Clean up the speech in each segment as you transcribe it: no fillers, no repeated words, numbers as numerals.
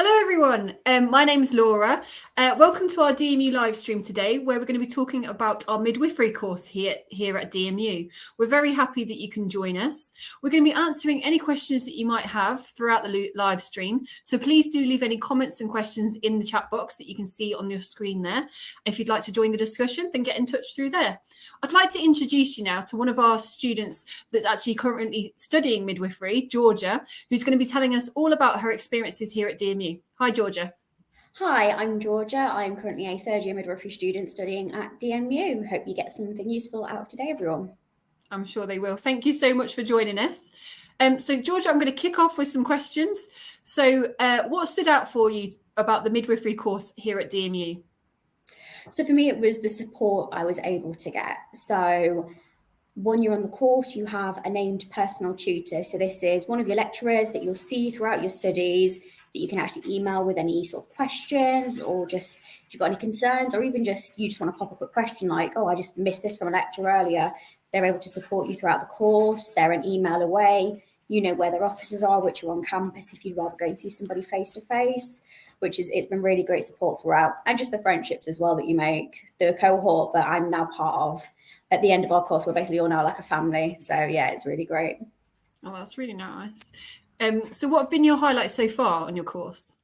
Hello everyone, my name's Laura. Welcome to our DMU live stream today, where we're going to be talking about our midwifery course here at DMU. We're very happy that you can join us. We're going to be answering any questions that you might have throughout the live stream. So please do leave any comments and questions in the chat box that you can see on your screen there. If you'd like to join the discussion, then get in touch through there. I'd like to introduce you now to one of our students that's actually currently studying midwifery, Georgia, who's going to be telling us all about her experiences here at DMU. Hi, Georgia. Hi, I'm Georgia. I'm currently a third year midwifery student studying at DMU. Hope you get something useful out of today, everyone. I'm sure they will. Thank you so much for joining us. So, Georgia, I'm going to kick off with some questions. So, what stood out for you about the midwifery course here at DMU? So for me, it was the support I was able to get. So when you're on the course, you have a named personal tutor. So this is one of your lecturers that you'll see throughout your studies, that you can actually email with any sort of questions, or just if you've got any concerns, or even just you just want to pop a quick question like, oh, I just missed this from a lecture earlier. They're able to support you throughout the course. They're an email away. You know where their offices are, which are on campus if you'd rather go and see somebody face to face, it's been really great support throughout. And just the friendships as well that you make. The cohort that I'm now part of, at the end of our course, we're basically all now like a family. So yeah, it's really great. Oh, that's really nice. So what have been your highlights so far on your course?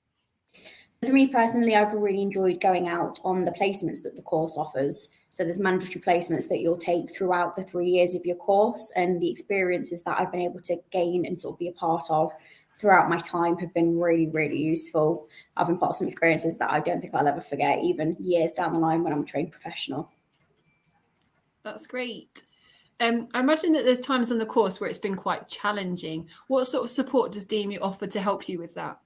For me personally, I've really enjoyed going out on the placements that the course offers. So there's mandatory placements that you'll take throughout the 3 years of your course, and the experiences that I've been able to gain and sort of be a part of throughout my time have been really, really useful. I've been part of some experiences that I don't think I'll ever forget, even years down the line when I'm a trained professional. That's great. I imagine that there's times on the course where it's been quite challenging. What sort of support does DMU offer to help you with that?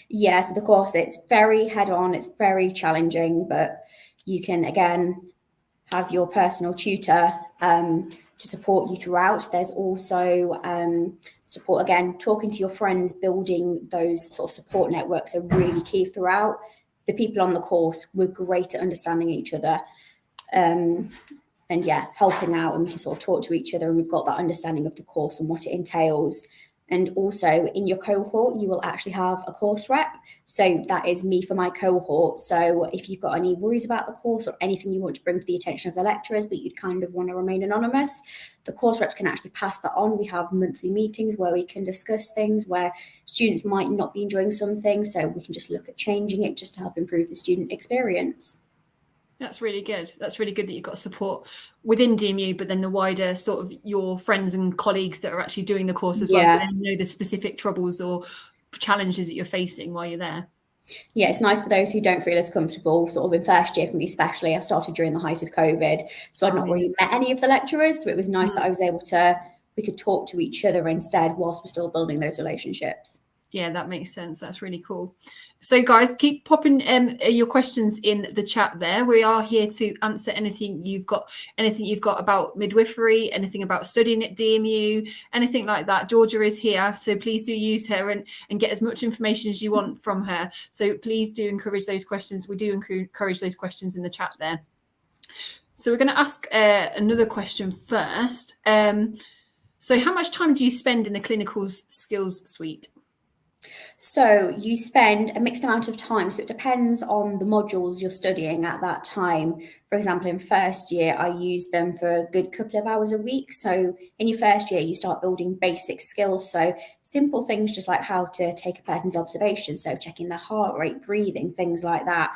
Yeah, so the course, it's very head-on, it's very challenging, but you can, again, have your personal tutor to support you throughout. There's also support, again, talking to your friends, building those sort of support networks are really key throughout. The people on the course were great at understanding each other. And yeah, helping out, and we can sort of talk to each other, and we've got that understanding of the course and what it entails. And also in your cohort, you will actually have a course rep. So that is me for my cohort. So if you've got any worries about the course or anything you want to bring to the attention of the lecturers, but you'd kind of want to remain anonymous, the course reps can actually pass that on. We have monthly meetings where we can discuss things where students might not be enjoying something. So we can just look at changing it just to help improve the student experience. That's really good. That's really good that you've got support within DMU, but then the wider sort of your friends and colleagues that are actually doing the course as well. So they know the specific troubles or challenges that you're facing while you're there. Yeah, it's nice for those who don't feel as comfortable, sort of in first year for me especially. I started during the height of COVID, so I'd not really met any of the lecturers. So it was nice that I was able to, we could talk to each other instead whilst we're still building those relationships. Yeah, that makes sense. That's really cool. So guys, keep popping your questions in the chat there. We are here to answer anything you've got about midwifery, anything about studying at DMU, anything like that. Georgia is here, so please do use her and get as much information as you want from her. So please do encourage those questions. We do encourage those questions in the chat there. So we're going to ask another question first. So how much time do you spend in the clinical skills suite? So you spend a mixed amount of time. So it depends on the modules you're studying at that time. For example, in first year, I use them for a good couple of hours a week. So in your first year, you start building basic skills. So simple things just like how to take a person's observation. So checking their heart rate, breathing, things like that.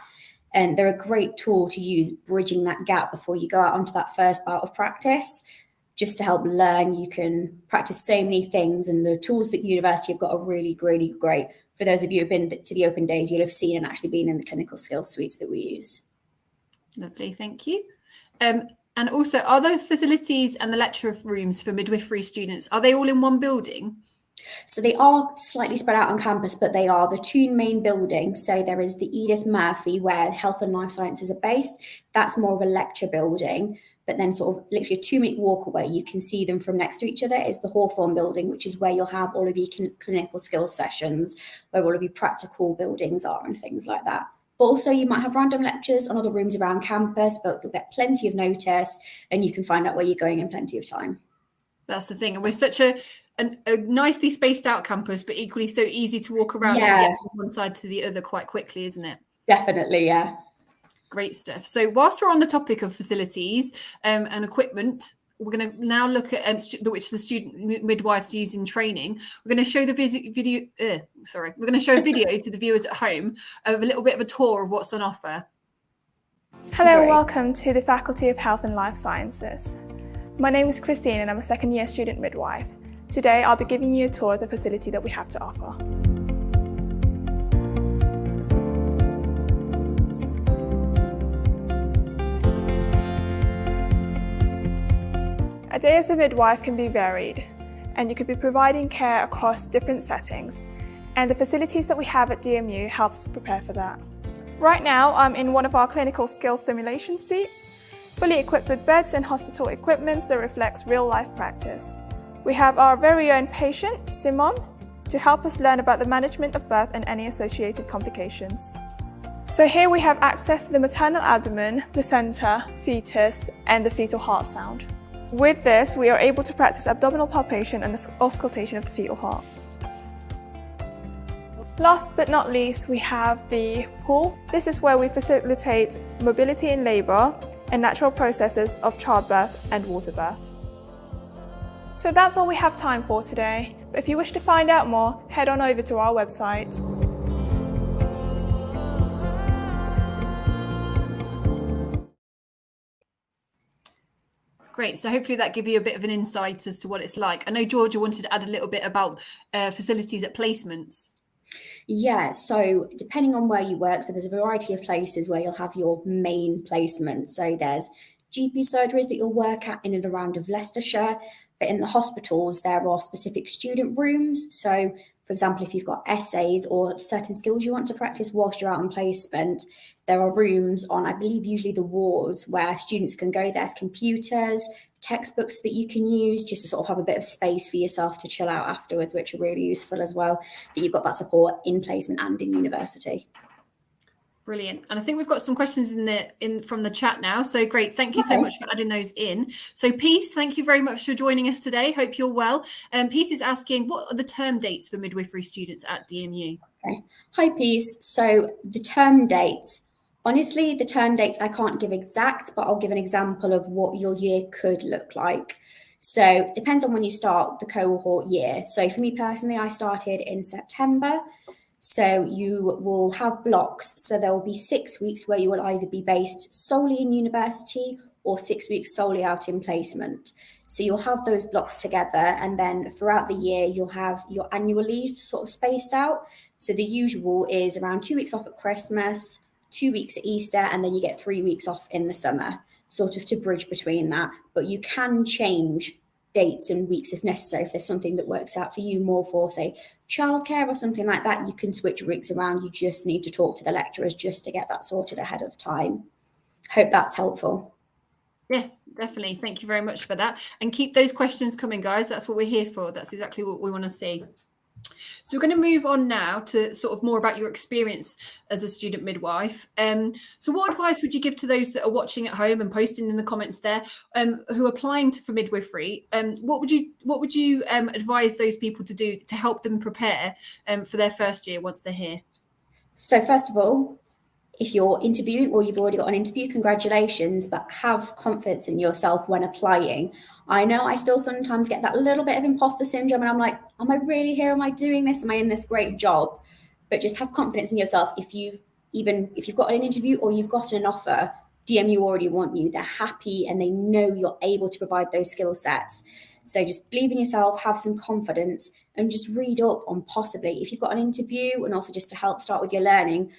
And they're a great tool to use, bridging that gap before you go out onto that first bout of practice. Just to help learn, you can practice so many things, and the tools that university have got are really, really great. For those of you who've been to the open days, you'll have seen and actually been in the clinical skills suites that we use. Lovely, thank you. And also, are the facilities and the lecture rooms for midwifery students, are they all in one building? So they are slightly spread out on campus, but they are the two main buildings. So there is the Edith Murphy, where health and life sciences are based. That's more of a lecture building. But then sort of literally a 2-minute walk away, you can see them from next to each other, is the Hawthorne building, which is where you'll have all of your clinical skills sessions, where all of your practical buildings are and things like that. But also you might have random lectures on other rooms around campus, but you'll get plenty of notice and you can find out where you're going in plenty of time. That's the thing. And we're such a a nicely spaced out campus, but equally so easy to walk around and get from one side to the other quite quickly, isn't it? Definitely, yeah. Great stuff. So whilst we're on the topic of facilities and equipment, we're going to now look at which the student midwives use in training. We're going to show the video. We're going to show a video to the viewers at home of a little bit of a tour of what's on offer. Hello, welcome to the Faculty of Health and Life Sciences. My name is Christine and I'm a second-year student midwife. Today I'll be giving you a tour of the facility that we have to offer. A day as a midwife can be varied, and you could be providing care across different settings, and the facilities that we have at DMU helps us prepare for that. Right now, I'm in one of our clinical skills simulation seats, fully equipped with beds and hospital equipment that reflects real-life practice. We have our very own patient, Simon, to help us learn about the management of birth and any associated complications. So here we have access to the maternal abdomen, placenta, fetus, and the fetal heart sound. With this, we are able to practice abdominal palpation and auscultation of the fetal heart. Last but not least, we have the pool. This is where we facilitate mobility in labour and natural processes of childbirth and water birth. So that's all we have time for today. But if you wish to find out more, head on over to our website. Great. So hopefully that gives you a bit of an insight as to what it's like. I know Georgia wanted to add a little bit about facilities at placements. Yeah, so depending on where you work, so there's a variety of places where you'll have your main placement. So there's GP surgeries that you'll work at in and around of Leicestershire, but in the hospitals, there are specific student rooms. So, for example, if you've got essays or certain skills you want to practice whilst you're out on placement, there are rooms on, I believe, usually the wards where students can go. There's computers, textbooks that you can use just to sort of have a bit of space for yourself to chill out afterwards, which are really useful as well, that you've got that support in placement and in university. Brilliant. And I think we've got some questions from the chat now. So great. Thank you so much for adding those in. So Peace, thank you very much for joining us today. Hope you're well. Peace is asking, what are the term dates for midwifery students at DMU? Okay. Hi, Peace. So the term dates, honestly, the term dates I can't give exact, but I'll give an example of what your year could look like. So it depends on when you start the cohort year. So for me personally, I started in September. So you will have blocks. So there will be 6 weeks where you will either be based solely in university or 6 weeks solely out in placement. So you'll have those blocks together, and then throughout the year, you'll have your annual leave sort of spaced out. So the usual is around 2 weeks off at Christmas, 2 weeks at Easter, and then you get 3 weeks off in the summer, sort of to bridge between that. But you can change dates and weeks if necessary. If there's something that works out for you more for, say, childcare or something like that, you can switch weeks around. You just need to talk to the lecturers just to get that sorted ahead of time. Hope that's helpful. Yes, definitely. Thank you very much for that. And keep those questions coming, guys. That's what we're here for. That's exactly what we want to see. So we're going to move on now to sort of more about your experience as a student midwife. So what advice would you give to those that are watching at home and posting in the comments there, who are applying for midwifery? What would you advise those people to do to help them prepare for their first year once they're here? So first of all, if you're interviewing or you've already got an interview, congratulations, but have confidence in yourself when applying. I know I still sometimes get that little bit of imposter syndrome and I'm like, am I really here? Am I doing this? Am I in this great job? But just have confidence in yourself. If you've got an interview or you've gotten an offer, DMU already want you. They're happy and they know you're able to provide those skill sets. So just believe in yourself, have some confidence, and just read up on possibly, if you've got an interview, and also just to help start with your learning,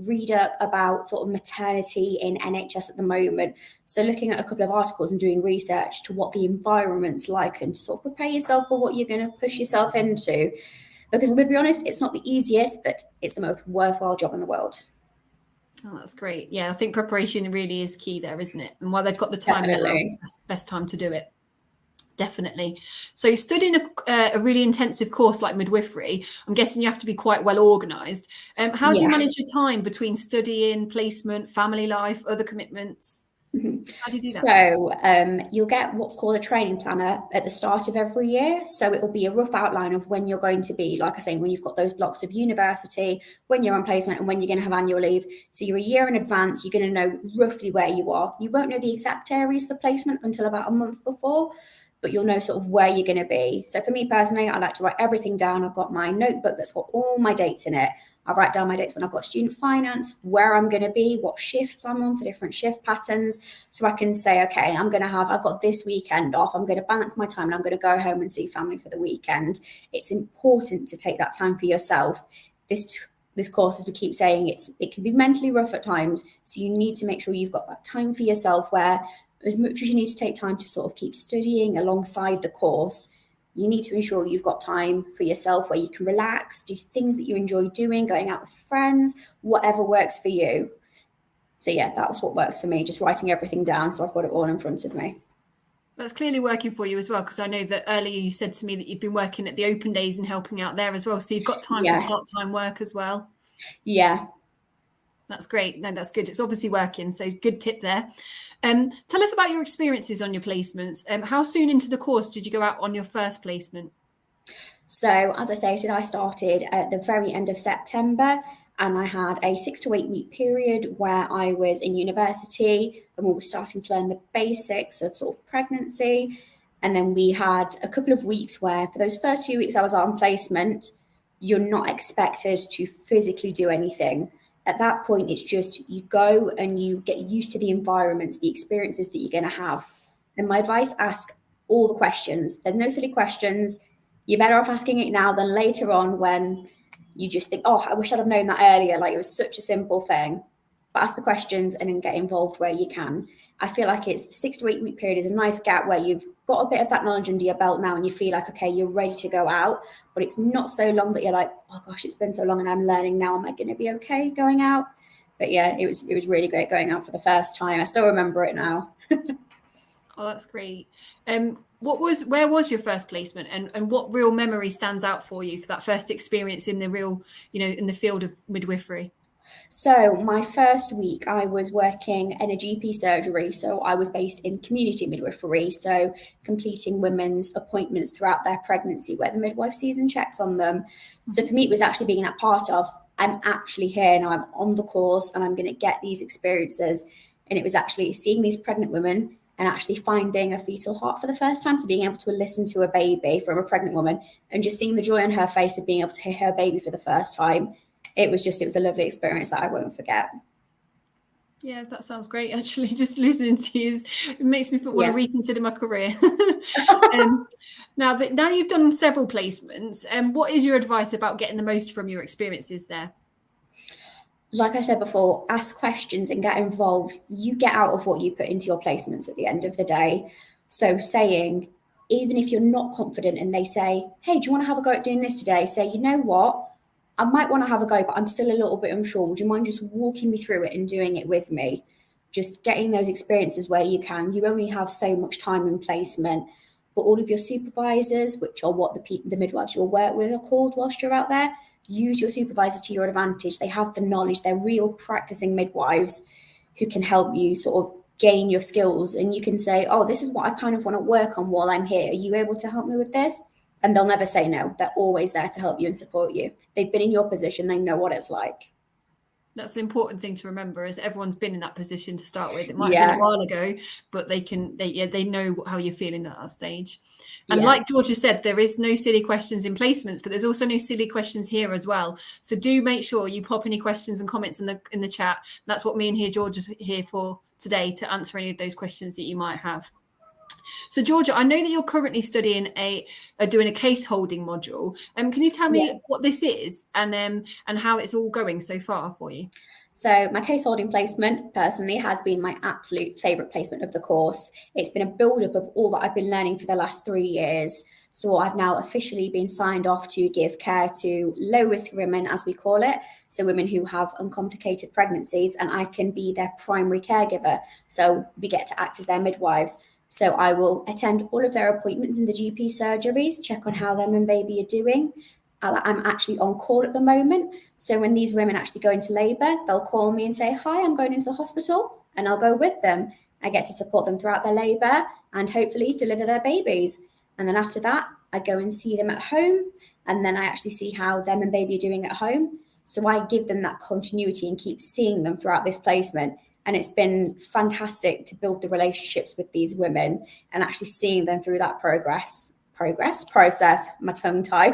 read up about sort of maternity in NHS at the moment. So looking at a couple of articles and doing research to what the environment's like and to sort of prepare yourself for what you're going to push yourself into. Because to be honest, it's not the easiest, but it's the most worthwhile job in the world. Oh, that's great. Yeah, I think preparation really is key there, isn't it? And while they've got the time, it's the best time to do it. Definitely. So studying a really intensive course like midwifery, I'm guessing you have to be quite well organised. How do you manage your time between studying, placement, family life, other commitments? How do you do that? So you'll get what's called a training planner at the start of every year. So it will be a rough outline of when you're going to be, like I say, when you've got those blocks of university, when you're on placement, and when you're going to have annual leave. So you're a year in advance, you're going to know roughly where you are. You won't know the exact areas for placement until about a month before, but you'll know sort of where you're going to be. So for me personally, I like to write everything down. I've got my notebook that's got all my dates in it. I write down my dates when I've got student finance, where I'm going to be, what shifts I'm on for different shift patterns. So I can say, okay, I've got this weekend off. I'm going to balance my time and I'm going to go home and see family for the weekend. It's important to take that time for yourself. This course, as we keep saying, it can be mentally rough at times. So you need to make sure you've got that time for yourself, where as much as you need to take time to sort of keep studying alongside the course, you need to ensure you've got time for yourself where you can relax, do things that you enjoy doing, going out with friends, whatever works for you. So yeah, that's what works for me, just writing everything down so I've got it all in front of me. That's clearly working for you as well, because I know that earlier you said to me that you've been working at the open days and helping out there as well. So you've got time for part-time work as well. Yeah. That's great. No, that's good. It's obviously working. So good tip there. Tell us about your experiences on your placements. How soon into the course did you go out on your first placement? So as I stated, I started at the very end of September, and I had a 6 to 8 week period where I was in university and we were starting to learn the basics of sort of pregnancy. And then we had a couple of weeks where for those first few weeks I was on placement, you're not expected to physically do anything. At that point, it's just you go and you get used to the environments, the experiences that you're going to have. And my advice, ask all the questions. There's no silly questions. You're better off asking it now than later on when you just think, oh, I wish I'd have known that earlier. Like, it was such a simple thing. But ask the questions and then get involved where you can. I feel like it's the 6 to 8 week period is a nice gap where you've got a bit of that knowledge under your belt now and you feel like, okay, you're ready to go out. But it's not so long that you're like, oh gosh, it's been so long and I'm learning now. Am I going to be okay going out? But yeah, it was really great going out for the first time. I still remember it now. Oh, that's great. Where was your first placement, and what real memory stands out for you for that first experience in the real, in the field of midwifery? So my first week, I was working in a GP surgery. So I was based in community midwifery, so completing women's appointments throughout their pregnancy where the midwife sees and checks on them. So for me, it was actually being that part of, I'm actually here now, I'm on the course and I'm going to get these experiences. And it was actually seeing these pregnant women and actually finding a fetal heart for the first time, to being able to listen to a baby from a pregnant woman and just seeing the joy on her face of being able to hear her baby for the first time. It was a lovely experience that I won't forget. Yeah, that sounds great. Actually, just listening to you, it makes me want to reconsider my career. Now you've done several placements, what is your advice about getting the most from your experiences there? Like I said before, ask questions and get involved. You get out of what you put into your placements at the end of the day. So saying, even if you're not confident and they say, hey, do you want to have a go at doing this today? Say, you know what? I might want to have a go, but I'm still a little bit unsure. Would you mind just walking me through it and doing it with me? Just getting those experiences where you can. You only have so much time in placement, but all of your supervisors, which are what the midwives you'll work with are called whilst you're out there, use your supervisors to your advantage. They have the knowledge. They're real practicing midwives who can help you sort of gain your skills. And you can say, oh, this is what I kind of want to work on while I'm here. Are you able to help me with this? And they'll never say no. They're always there to help you and support you. They've been in your position. They know what it's like. That's an important thing to remember, as everyone's been in that position to start with. It might have been a while ago, but they know how you're feeling at that stage. And like Georgia said, there is no silly questions in placements, but there's also no silly questions here as well. So do make sure you pop any questions and comments in the chat. That's what me and Georgia's here for today, to answer any of those questions that you might have. So Georgia, I know that you're currently studying doing a case holding module. Can you tell me what this is and how it's all going so far for you? So my case holding placement personally has been my absolute favourite placement of the course. It's been a build-up of all that I've been learning for the last 3 years. So I've now officially been signed off to give care to low-risk women, as we call it. So women who have uncomplicated pregnancies, and I can be their primary caregiver. So we get to act as their midwives. So I will attend all of their appointments in the GP surgeries, check on how them and baby are doing. I'm actually on call at the moment. So when these women actually go into labour, they'll call me and say, hi, I'm going into the hospital, and I'll go with them. I get to support them throughout their labour and hopefully deliver their babies. And then after that, I go and see them at home, and then I actually see how them and baby are doing at home. So I give them that continuity and keep seeing them throughout this placement. And it's been fantastic to build the relationships with these women and actually seeing them through that process, my tongue tie.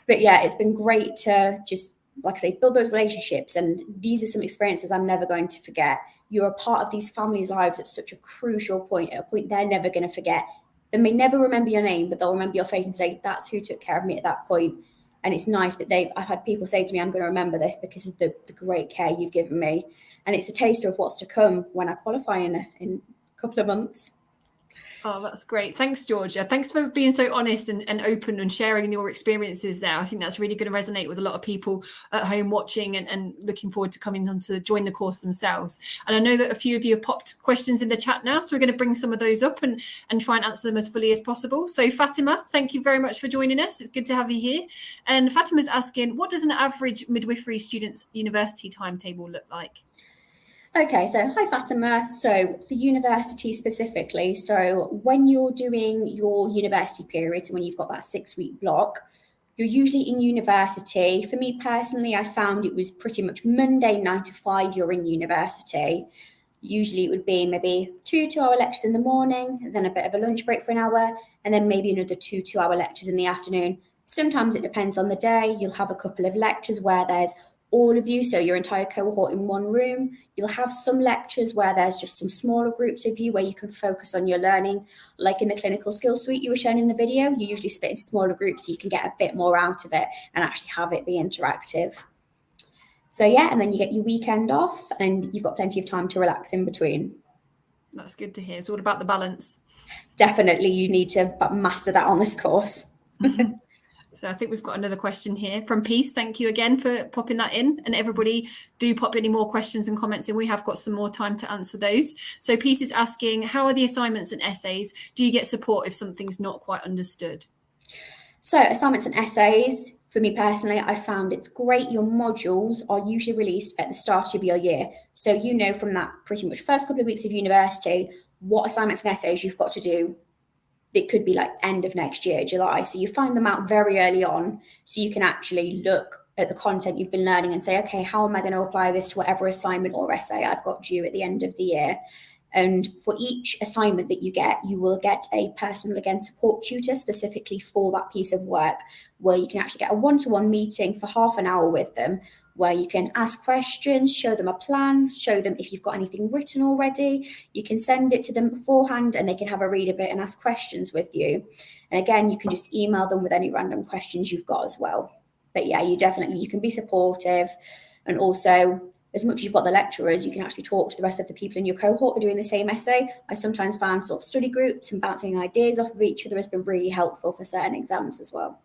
But yeah, it's been great to just, like I say, build those relationships. And these are some experiences I'm never going to forget. You're a part of these families' lives at such a crucial point, at a point they're never going to forget. They may never remember your name, but they'll remember your face and say, that's who took care of me at that point. And it's nice that I've had people say to me, I'm going to remember this because of the great care you've given me. And it's a taster of what's to come when I qualify in a couple of months. Oh, that's great. Thanks, Georgia. Thanks for being so honest and open and sharing your experiences there. I think that's really going to resonate with a lot of people at home watching and looking forward to coming on to join the course themselves. And I know that a few of you have popped questions in the chat now, so we're going to bring some of those up and try and answer them as fully as possible. So Fatima, thank you very much for joining us. It's good to have you here. And Fatima's asking, what does an average midwifery student's university timetable look like? Okay, so hi Fatima. So for university specifically, so when you're doing your university period, so when you've got that 6-week block, you're usually in university. For me personally, I found it was pretty much Monday 9 to 5, you're in university. Usually it would be maybe 2 2-hour lectures in the morning, then a bit of a lunch break for an hour, and then maybe another 2 2-hour lectures in the afternoon. Sometimes it depends on the day. You'll have a couple of lectures where there's all of you, so your entire cohort in one room. You'll have some lectures where there's just some smaller groups of you where you can focus on your learning. Like in the clinical skills suite you were shown in the video, you usually split into smaller groups so you can get a bit more out of it and actually have it be interactive. So yeah, and then you get your weekend off and you've got plenty of time to relax in between. That's good to hear. It's all about the balance. Definitely, you need to master that on this course. So I think we've got another question here from Peace. Thank you again for popping that in. And everybody do pop any more questions and comments in. We have got some more time to answer those. So Peace is asking, how are the assignments and essays? Do you get support if something's not quite understood? So assignments and essays, for me personally, I found it's great. Your modules are usually released at the start of your year. So you know from that pretty much first couple of weeks of university, what assignments and essays you've got to do. It could be like end of next year, July. So you find them out very early on so you can actually look at the content you've been learning and say, okay, how am I going to apply this to whatever assignment or essay I've got due at the end of the year? And for each assignment that you will get a personal, again, support tutor specifically for that piece of work, where you can actually get a one-to-one meeting for half an hour with them, where you can ask questions, show them a plan, show them if you've got anything written already. You can send it to them beforehand and they can have a read of it and ask questions with you. And again, you can just email them with any random questions you've got as well. But yeah, you can be supportive. And also, as much as you've got the lecturers, you can actually talk to the rest of the people in your cohort who are doing the same essay. I sometimes found sort of study groups and bouncing ideas off of each other has been really helpful for certain exams as well.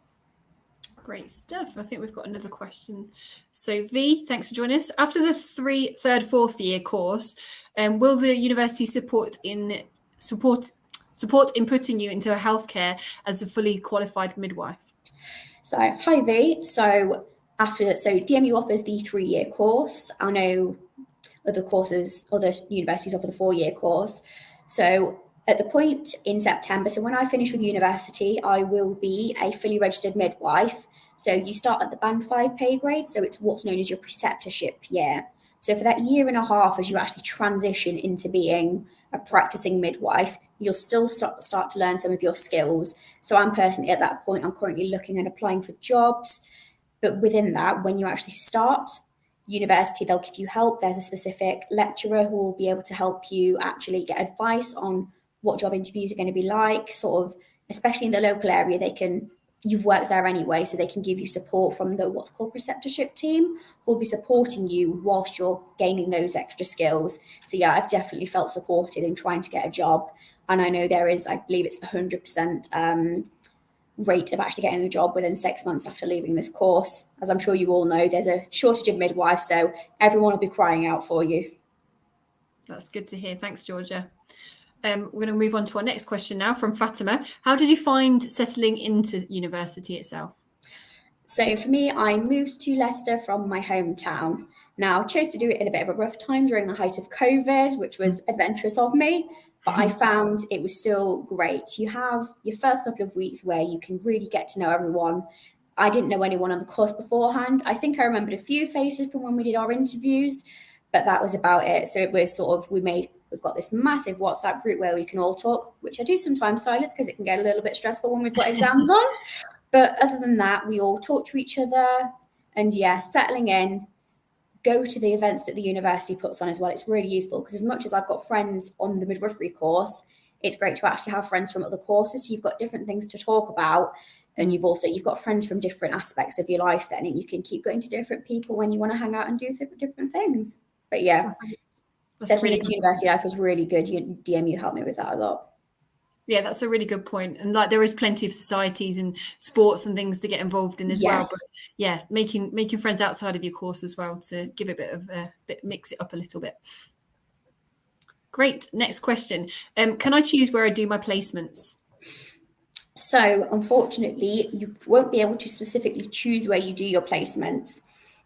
Great stuff. I think we've got another question. So V, thanks for joining us. After the third, fourth year course, will the university support in putting you into a healthcare as a fully qualified midwife? So hi V. So DMU offers the 3-year course. I know other universities offer the 4-year course. So at the point in September, so when I finish with university, I will be a fully registered midwife. So you start at the band 5 pay grade. So it's what's known as your preceptorship year. So for that year and a half, as you actually transition into being a practicing midwife, you'll still start to learn some of your skills. So I'm personally at that point, I'm currently looking and applying for jobs. But within that, when you actually start university, they'll give you help. There's a specific lecturer who will be able to help you actually get advice on what job interviews are going to be like, sort of, especially in the local area, you've worked there anyway, so they can give you support from the what's called preceptorship team, who'll be supporting you whilst you're gaining those extra skills. So yeah, I've definitely felt supported in trying to get a job. And I know there is, I believe it's 100% rate of actually getting a job within 6 months after leaving this course. As I'm sure you all know, there's a shortage of midwives, so everyone will be crying out for you. That's good to hear. Thanks, Georgia. We're going to move on to our next question now from Fatima. How did you find settling into university itself? So for me, I moved to Leicester from my hometown. Now, I chose to do it in a bit of a rough time during the height of COVID, which was adventurous of me, but I found it was still great. You have your first couple of weeks where you can really get to know everyone. I didn't know anyone on the course beforehand. I think I remembered a few faces from when we did our interviews, but that was about it. So it was sort of, we've got this massive WhatsApp group where we can all talk, which I do sometimes silence because it can get a little bit stressful when we've got exams on. But other than that, we all talk to each other, and yeah, settling in. Go to the events that the university puts on as well. It's really useful because as much as I've got friends on the midwifery course, it's great to actually have friends from other courses. So you've got different things to talk about, and you've got friends from different aspects of your life then, and you can keep going to different people when you want to hang out and do different things. But yeah, settling into university life was really good. DMU helped me with that a lot. Yeah, that's a really good point. And like, there is plenty of societies and sports and things to get involved in as well. But yeah, making friends outside of your course as well to give a bit of mix it up a little bit. Great. Next question. Can I choose where I do my placements? So unfortunately, you won't be able to specifically choose where you do your placements.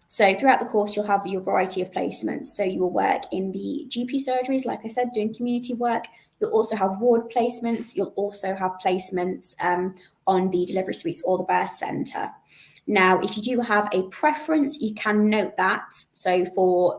So throughout the course, you'll have your variety of placements. So you will work in the GP surgeries, like I said, doing community work. You'll also have ward placements. You'll also have placements on the delivery suites or the birth centre. Now, if you do have a preference, you can note that. So for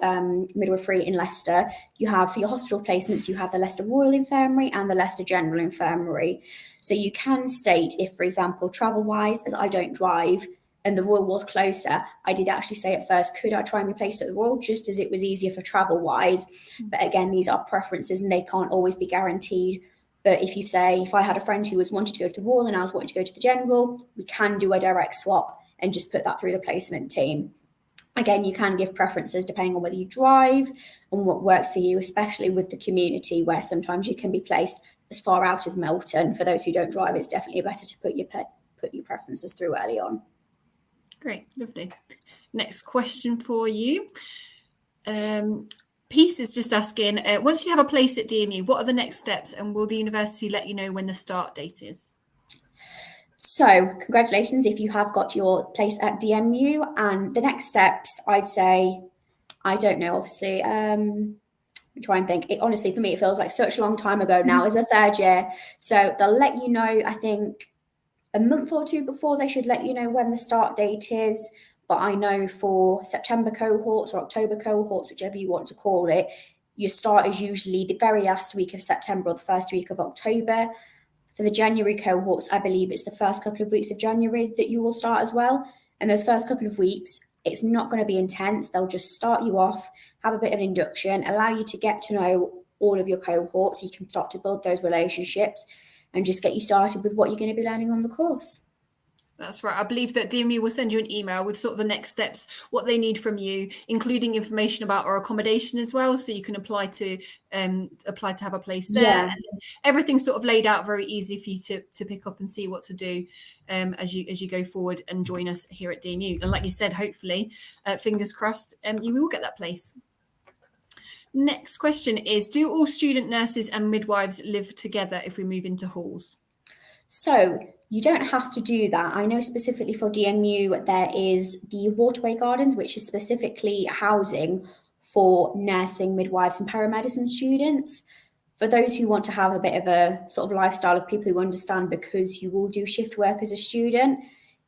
midwifery in Leicester, you have for your hospital placements, you have the Leicester Royal Infirmary and the Leicester General Infirmary. So you can state if, for example, travel-wise, as I don't drive, and the Royal was closer, I did actually say at first, could I try and be placed at the Royal just as it was easier for travel-wise? But again, these are preferences and they can't always be guaranteed. But if you say, if I had a friend who was wanting to go to the Royal and I was wanting to go to the General, we can do a direct swap and just put that through the placement team. Again, you can give preferences depending on whether you drive and what works for you, especially with the community where sometimes you can be placed as far out as Melton. For those who don't drive, it's definitely better to put your preferences through early on. Great, lovely. Next question for you. Peace is just asking, once you have a place at DMU, what are the next steps and will the university let you know when the start date is? So congratulations if you have got your place at DMU, and the next steps, I'd say, I don't know, obviously, try and think. Honestly, for me, it feels like such a long time ago now as a third year. So they'll let you know, I think, a month or two before they should let you know when the start date is. But I know for September cohorts or October cohorts, whichever you want to call it, your start is usually the very last week of September or the first week of October. For the January cohorts, I believe it's the first couple of weeks of January that you will start as well. And those first couple of weeks, it's not going to be intense. They'll just start you off, have a bit of an induction, allow you to get to know all of your cohorts. So you can start to build those relationships and just get you started with what you're going to be learning on the course. That's right. I believe that DMU will send you an email with sort of the next steps, what they need from you, including information about our accommodation as well, so you can apply to have a place there. Yeah. And everything's sort of laid out very easy for you to pick up and see what to do as you go forward and join us here at DMU. And like you said, hopefully, fingers crossed, you will get that place. Next question is, do all student nurses and midwives live together if we move into halls? So you don't have to do that. I know specifically for DMU, there is the Waterway Gardens, which is specifically housing for nursing, midwives and paramedicine students. For those who want to have a bit of a sort of lifestyle of people who understand, because you will do shift work as a student,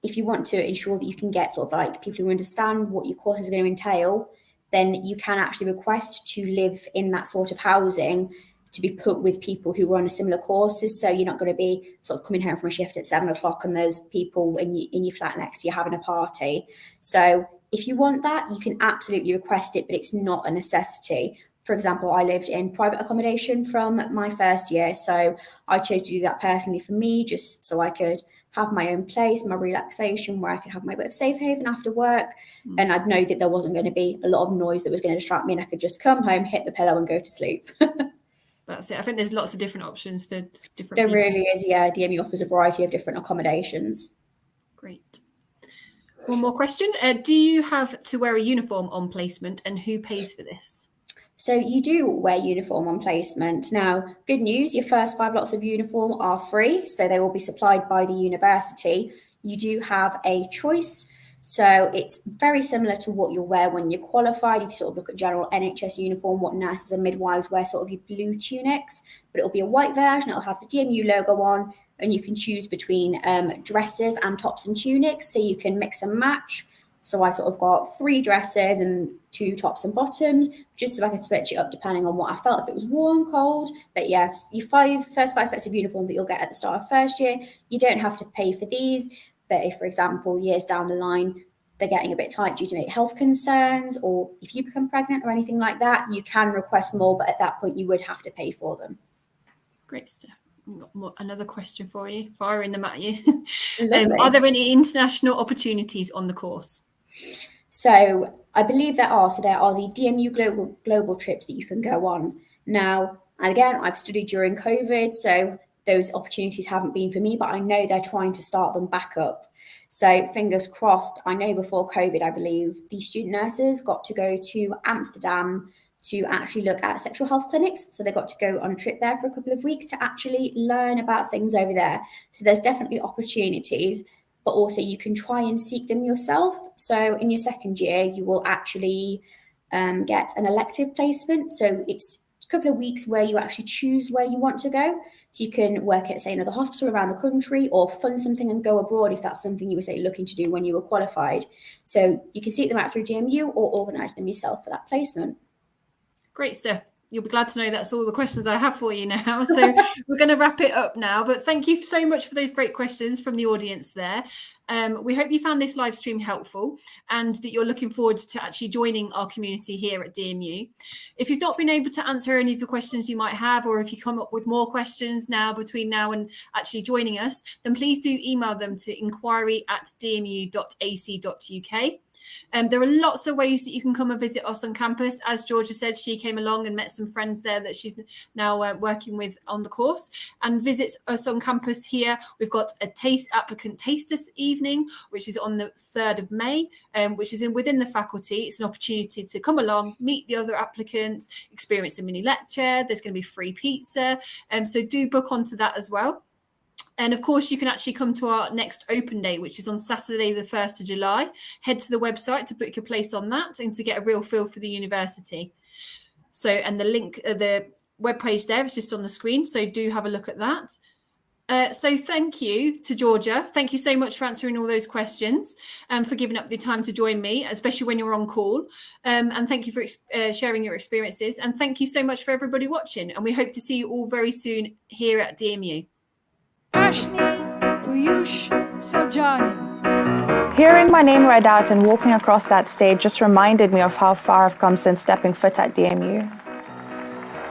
if you want to ensure that you can get sort of like people who understand what your course is going to entail, then you can actually request to live in that sort of housing to be put with people who run a similar courses. So you're not going to be sort of coming home from a shift at 7 o'clock and there's people in your flat next to you having a party. So if you want that, you can absolutely request it, but it's not a necessity. For example, I lived in private accommodation from my first year. So I chose to do that personally for me, just so I could have my own place, my relaxation, where I could have my bit of safe haven after work. And I'd know that there wasn't going to be a lot of noise that was going to distract me and I could just come home, hit the pillow and go to sleep. That's it. I think there's lots of different options for different There people. really is, yeah. DMU offers a variety of different accommodations. Great. One more question. Do you have to wear a uniform on placement and who pays for this? So you do wear uniform on placement. Now, good news, your first 5 lots of uniform are free, so they will be supplied by the university. You do have a choice So it's very similar to what you'll wear when you're qualified. If you sort of look at general NHS uniform, what nurses and midwives wear, sort of your blue tunics, but it'll be a white version. It'll have the DMU logo on, and you can choose between dresses and tops and tunics. So you can mix and match. So I sort of got 3 dresses and 2 tops and bottoms, just so I could switch it up depending on what I felt, if it was warm, cold. But yeah, your first 5 sets of uniform that you'll get at the start of first year, you don't have to pay for these. But if, for example, years down the line, they're getting a bit tight due to health concerns, or if you become pregnant or anything like that, you can request more, but at that point you would have to pay for them. Great stuff. Another question for you, firing them at you. Are there any international opportunities on the course? So I believe there are. So there are the DMU global trips that you can go on. Now, again, I've studied during COVID, so those opportunities haven't been for me, but I know they're trying to start them back up. So fingers crossed. I know before COVID, I believe the student nurses got to go to Amsterdam to actually look at sexual health clinics. So they got to go on a trip there for a couple of weeks to actually learn about things over there. So there's definitely opportunities, but also you can try and seek them yourself. So in your second year, you will actually get an elective placement. So it's a couple of weeks where you actually choose where you want to go. So you can work at, say, another hospital around the country, or fund something and go abroad if that's something you were, say, looking to do when you were qualified. So you can seek them out through DMU or organise them yourself for that placement. Great stuff. You'll be glad to know that's all the questions I have for you now. So we're going to wrap it up now. But thank you so much for those great questions from the audience there. We hope you found this live stream helpful and that you're looking forward to actually joining our community here at DMU. If you've not been able to answer any of the questions you might have, or if you come up with more questions now between now and actually joining us, then please do email them to inquiry@dmu.ac.uk. There are lots of ways that you can come and visit us on campus. As Georgia said, she came along and met some friends there that she's now working with on the course, and visits us on campus here. We've got a applicant tasters evening, which is on the 3rd of May, which is within the faculty. It's an opportunity to come along, meet the other applicants, experience a mini lecture. There's going to be free pizza. So do book onto that as well. And of course, you can actually come to our next open day, which is on Saturday, the 1st of July. Head to the website to book your place on that and to get a real feel for the university. So, and the link, the webpage there is just on the screen. So do have a look at that. So thank you to Georgia. Thank you so much for answering all those questions and for giving up the time to join me, especially when you're on call. And thank you for sharing your experiences. And thank you so much for everybody watching. And we hope to see you all very soon here at DMU. Hearing my name read out and walking across that stage just reminded me of how far I've come since stepping foot at DMU.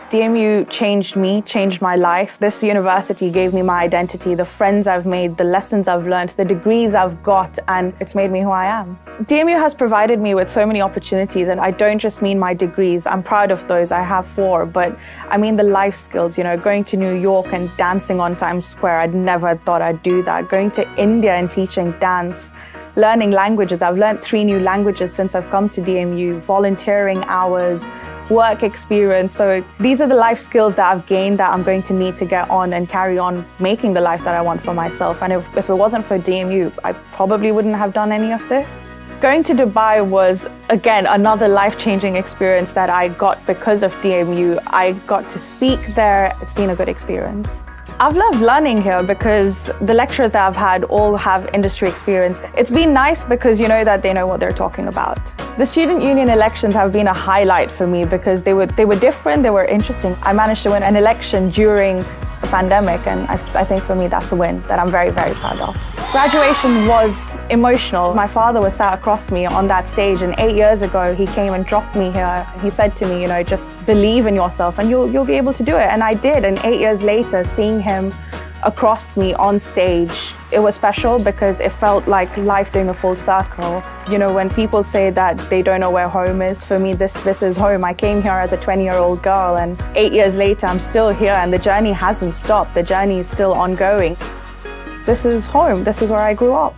DMU changed me, changed my life. This university gave me my identity, the friends I've made, the lessons I've learned, the degrees I've got, and it's made me who I am. DMU has provided me with so many opportunities, and I don't just mean my degrees. I'm proud of those. I have 4, but I mean the life skills, going to New York and dancing on Times Square. I'd never thought I'd do that. Going to India and teaching dance. Learning languages. I've learned 3 new languages since I've come to DMU. Volunteering hours, work experience. So these are the life skills that I've gained that I'm going to need to get on and carry on making the life that I want for myself. And if it wasn't for DMU, I probably wouldn't have done any of this. Going to Dubai was, again, another life-changing experience that I got because of DMU. I got to speak there. It's been a good experience. I've loved learning here because the lecturers that I've had all have industry experience. It's been nice because you know that they know what they're talking about. The student union elections have been a highlight for me because they were different, they were interesting. I managed to win an election during the pandemic, and I think for me that's a win that I'm very, very proud of. Graduation was emotional. My father was sat across me on that stage, and 8 years ago he came and dropped me here. He said to me, just believe in yourself and you'll be able to do it. And I did. And 8 years later, seeing him across me on stage, it was special because it felt like life doing a full circle. When people say that they don't know where home is, for me this is home. I came here as a 20-year-old girl, and 8 years later I'm still here, and the journey hasn't stopped. The journey is still ongoing. This is home. This is where I grew up.